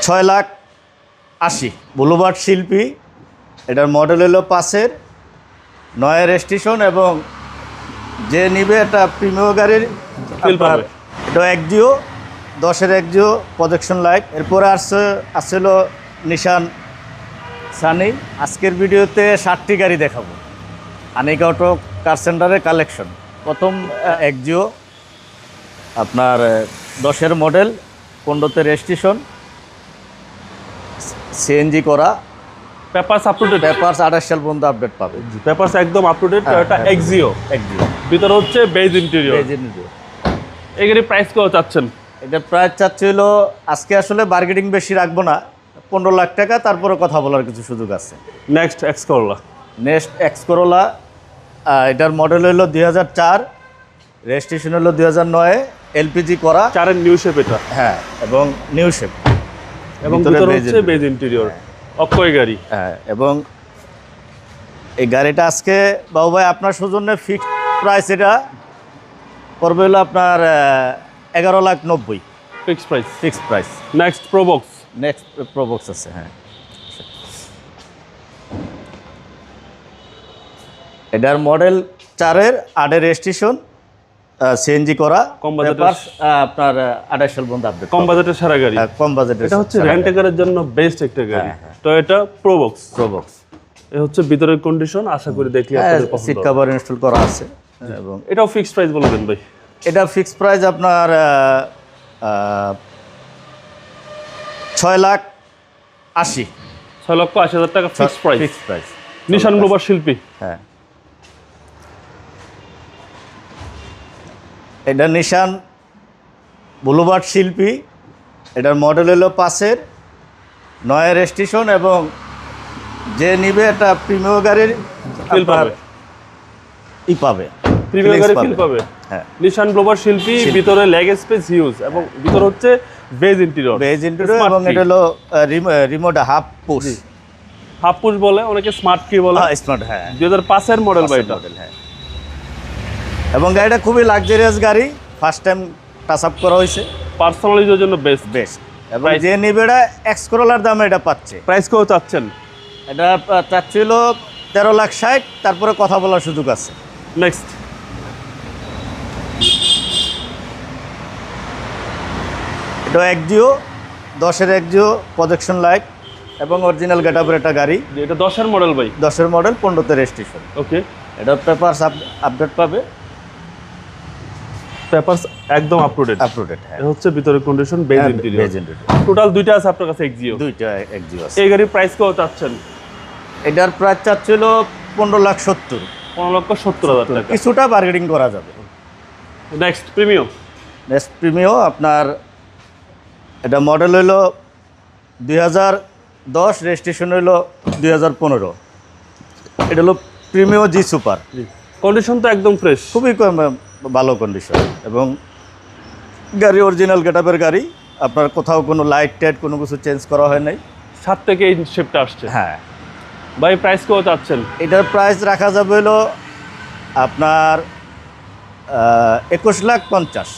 6,80,000 বুলুবার্ড শিল্পী। এটার মডেল হলো 5-এর 9 রেজিস্ট্রেশন এবং যে নিবে এটা প্রিমিয়াম গাড়ির এটা একজিও 10-এর একজিও প্রজেকশন লাইট। এরপরে আসছিল নিশান সানি। আজকের ভিডিওতে 60টি গাড়ি দেখাবো। আনিকা অটো কার সেন্টারের কালেকশন। প্রথম একজিও আপনার 10-এর মডেল 15তে রেজিস্ট্রেশন, সিএনজি করা, papers up to date. Papers 28 সাল পর্যন্ত আপডেট পাবে। পেপারস একদম আপ টু ডেট। এটা এক্সিও ভিতরে হচ্ছে বেজ ইন্টেরিয়র। এই গাড়ির প্রাইস কত চাচ্ছেন? এটা প্রাইস চাচ্ছে হলো, আজকে আসলে বার্গেনিং বেশি রাখবো না, 15 লাখ টাকা, তারপরে কথা বলার কিছু সুযোগ আছে। Next X Corolla. এটার মডেল হলো 2004, রেজিস্ট্রেশন হলো 2009, এলপিজি করা, 4-এর নিউ শেপ এটা। হ্যাঁ, এবং নিউ শেপ এবং ভিতরে হচ্ছে বেজ ইন্টেরিয়র। অক্ষয় গাড়ি। হ্যাঁ, এবং এই গাড়িটা আজকে বাবু ভাই আপনার সৌজন্যে ফিক্সড প্রাইস এটা পড়বে হলো আপনার 11,90,000 ফিক্সড প্রাইস। নেক্সট প্রোবক্স আছে। হ্যাঁ, এটার মডেল 4-এর 8-এর রেজিস্ট্রেশন, সিএনজি করা, পেপারস আপনার 28 সাল পর্যন্ত আপডেট। কম বাজেটের সারা গাড়ি। কম বাজেটের এটা হচ্ছে রেন্ট কারের জন্য বেস্ট একটা গাড়ি। তো এটা প্রোবক্স। এই হচ্ছে ভিতরের কন্ডিশন। আশা করি দেখলে আপনাদের পছন্দ হবে। সিট কভার ইনস্টল করা আছে এবং এটাও ফিক্সড প্রাইস বলে দেন ভাই। এটা ফিক্সড প্রাইস আপনার 6,80,000। 6,80,000 টাকা ফিক্সড প্রাইস। নিশান গ্লোবাল শিল্পী। হ্যাঁ, এটা নিশান বুলুবার্ড শিল্পী। এটার মডেল হলো 5-এর 9 রেজিস্ট্রেশন এবং যে নিবে এটা প্রিমিয়াম গাড়ির পাবে। প্রিমিয়াম গাড়ি ফিল পাবে। হ্যাঁ, নিশান গ্লোবাল শিল্পী। ভিতরে লেগ স্পেস হিউজ এবং ভিতরে হচ্ছে বেজ ইন্টেরিয়র এবং এটা হলো রিমোট হাফ পুশ বলে, অনেকে স্মার্ট কি বলে। স্মার্ট, হ্যাঁ, 2005-এর মডেল ভাই এটা। হ্যাঁ, এবং গাড়িটা খুবই লাক্সারিয়াস গাড়ি, ফার্স্ট টাইম টাচ আপ করা হয়েছে, পার্সোনাল ইউজের জন্য বেস্ট। এবং যে নিবে এটা এক্স করোলার দামে এটা পাচ্ছে। প্রাইস কত চাচ্ছেন? এটা চাচ্ছিল 13,60,000, তারপরে কথা বলার সুযোগ আছে। নেক্সট এটা একজিও 10-এর একজিও প্রজেকশন লাইট এবং অরিজিনাল গেটআপের একটা গাড়ি। এটা 10-এর মডেল ভাই। 10-এর মডেল 15তে রেজিস্ট্রেশন। ওকে, এটা পেপারস আপডেট পাবে। পেপারস একদম আপ টু ডেট। হ্যাঁ, এটা হচ্ছে ভিতরের কন্ডিশন, বেজ ইন্টেরিয়র। টোটাল দুইটা আছে আপনার কাছে এক্সিও? দুইটা একজিও আছে। এই গাড়ির প্রাইস কত চাচ্ছেন? এটার প্রাইস চাচ্ছিল 15,70,000। 15,70,000 টাকা। কিছুটা বার্গেনিং করা যাবে। নেক্সট প্রিমিয়াম আপনার এটা মডেল হলো 2010, রেজিস্ট্রেশন হলো 2015। এটা হলো প্রিমিয়াম জি সুপার। কন্ডিশন তো একদম ফ্রেশ, খুবই ভালো কন্ডিশন এবং গাড়ি অরিজিনাল গেটআপের গাড়ি। আপনার কোথাও কোনো লাইট টাইট কোনো কিছু চেঞ্জ করা হয় নাই। 7 থেকে এই শেপটা আসছে। হ্যাঁ ভাই, প্রাইস কত চাচ্ছেন? এটার প্রাইস রাখা যাবে হলো আপনার 21,50,000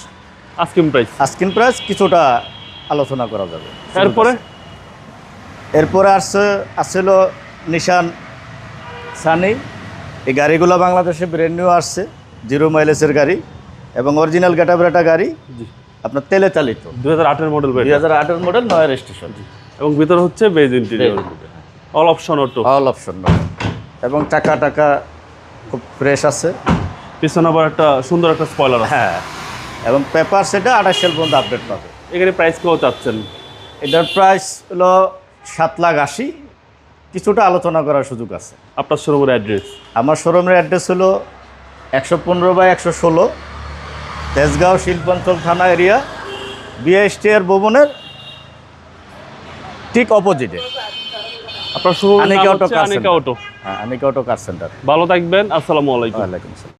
আস্কিং প্রাইস। কিছুটা আলোচনা করা যাবে। এরপরে আসছিল নিশান সানি। এই গাড়িগুলো বাংলাদেশে ব্র্যান্ড নিউ আসছে, 0 মাইলেজের গাড়ি এবং অরিজিনাল গেটআপের একটা গাড়ি। আপনার তেলে চালিত 2008-এর মডেল। 2008-এর মডেল, 9 রেজিস্ট্রেশন এবং ভিতরে হচ্ছে বেজ ইন্টেরিয়র, অল অপশন এবং টাকা খুব ফ্রেশ আছে। পিছনে আবার একটা সুন্দর একটা স্পয়লার আছে। হ্যাঁ, এবং পেপার সেটা 28 সাল পর্যন্ত আপডেট পাবে। এখানে প্রাইস কত চাচ্ছেন? এটার প্রাইস হলো 7,80,000। কিছুটা আলোচনা করার সুযোগ আছে। আপনার শোরুমের অ্যাড্রেস? আমার শোরুমের অ্যাড্রেস হলো 115/116, তেজগাঁও শিল্পাঞ্চল থানা এরিয়া, বিএসটিআর ভবনের ঠিক অপোজিটে। আপনার শোরুম আনিকা অটো কার সেন্টার। ভালো থাকবেন। আসসালামু আলাইকুম। ওয়ালাইকুম আসসালাম।